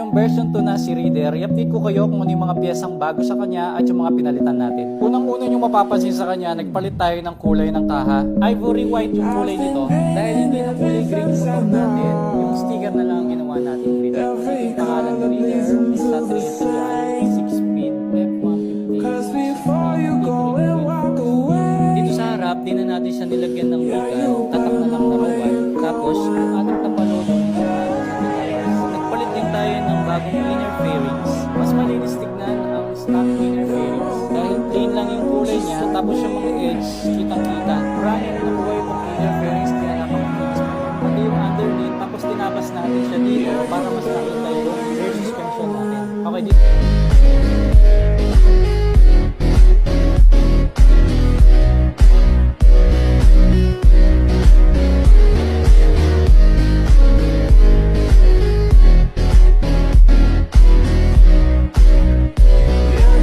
yung version 2 na si Reader, i-update ko kayo kung ano yung mga piyesang bago sa kanya at yung mga pinalitan natin. Unang-una yung mapapansin sa kanya, nagpalit tayo ng kulay ng kaha. Ivory white yung kulay nito. Dahil hindi na kulay green yung motor natin, yung sticker na lang ang ginawa natin green. Ito yung pangalan ni Reader, sa 6-speed F-150. Dito sa harap, di na natin siya nilagyan ng bigan, tatak na lang na rowan. Tapos, yung ating tapalodo, nagpalit din tayo ng bagong inner fairings. Mas malinis tignan ang stock inner fairings. Dahil plain lang yung kulay niya, tapos yung mga edge, kitang-kita. Maraming nakuha yung mga inner fairings, kaya napaka-fix. Pati yung underneath, tapos tinabas natin siya dito para mas nakita